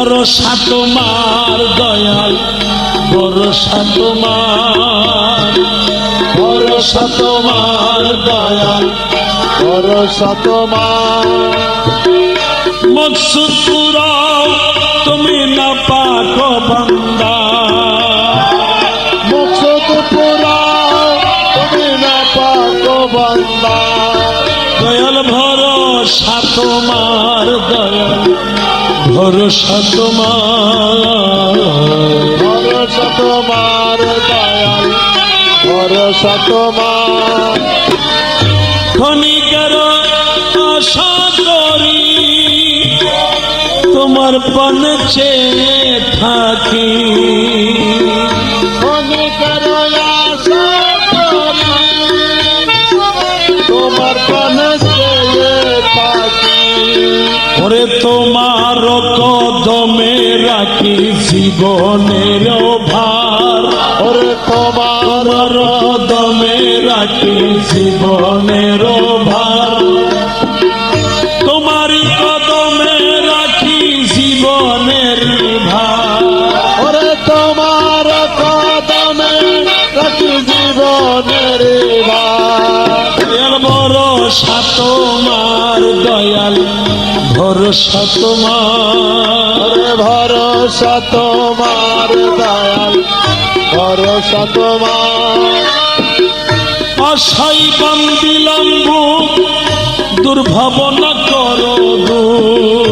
ভরসা তোমার দয়াল, ভরসা তোমার, ভরসা তোমার দয়াল, ভরসা তোমার। মকসুদ পুরাও তুমি না পাক বান্দা, মকসুদ পুরাও তুমি না পাক বান্দা। দয়াল ভরসা তোমার দয়াল, ভরসা তোমার, ভরসা তোমার দয়াল, ভরসা তোমার। ক্ষণিকের আশা করি তোমার পানে চেয়ে থাকি, ক্ষণিকের আশা করি তোমার পানে চেয়ে থাকি। ওরে তোমার কদমে রাখি জীবনের ভার, ওরে তোমার কদমে রাখি জীবনের ভার, তোমারই কদমে রাখি জীবনের ভার। ওরে তোমার কদমে রাখি জীবনের ভার। দয়াল ভরসা তোমার দয়াল, ভরসা তোমার, ওরে ভরসা তোমার দয়াল, ভরসা তোমার। আশাই বান্দিলাম বুক দুর্ভাবনা করো দূর,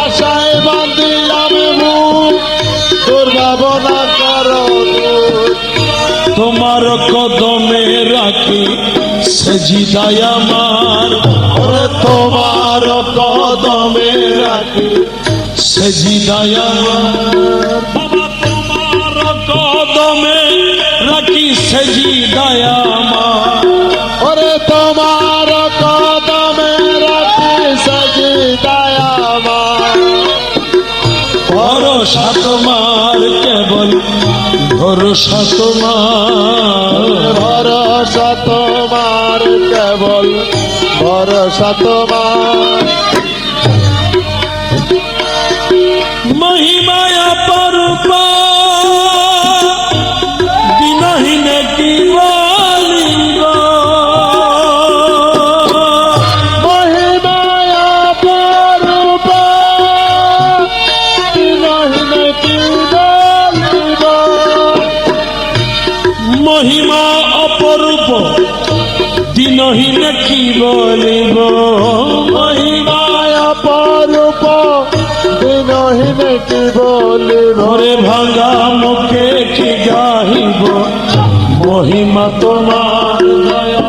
আশায় বান্দিলাম মুখ দুর্ভাবনা করো দূর। তোমার কদমে রাখি সেজিদায় আমার, ওরে তোমার কদমে রাখি সেজিদায় আমার। বাবা তোমার কদমে রাখি সেজিদায় আমার, ওরে তোমার কদমে রাখি সজিদায় আমার। ভরসা তোমার কেবল, ভরসা তোমার, ভরসা তোমার কেবল, ভরসা তোমার। মহিমায় পরূপ দিনহীন কি বলিব, মহিমায় অপরূপ দিনহীন কি বলিব। মহিমা অপরূপ দিনহীন কি বলিব, মহিমায় অপরূপ দিনহীন কি বলিব। ওরে ভাঙা মুখে কি গাহিব মহিমা তোমার দয়া,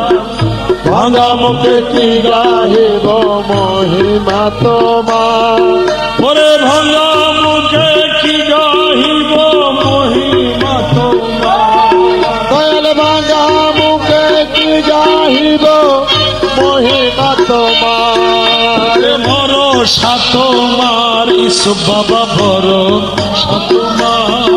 ভাঙা মুখে কি গাহিব মহিমা তোমার। ওরে ভাঙা মুখে কি গাহিব মহিমা তোমার। দয়াল ভাঙা মুখে কি গাহিব মহিমা তোমার। ভরসা তোমার ইসু বাবা, ভরসা তোমার,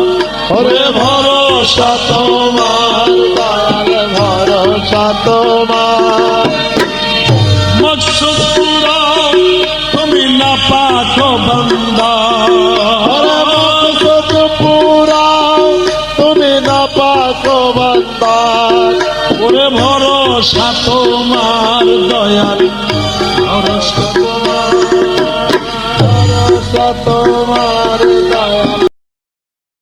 ওরে ভরসা তোমার দয়াল, ভরসা তোমার। মকসুদ পুরাও তুমি না পাক বান্দা, ওরে মকসুদ পুরাও তুমি না পাক বান্দা। ওরে ভরসা তোমার দয়াল, ভরসা তোমার, ভরসা তোমার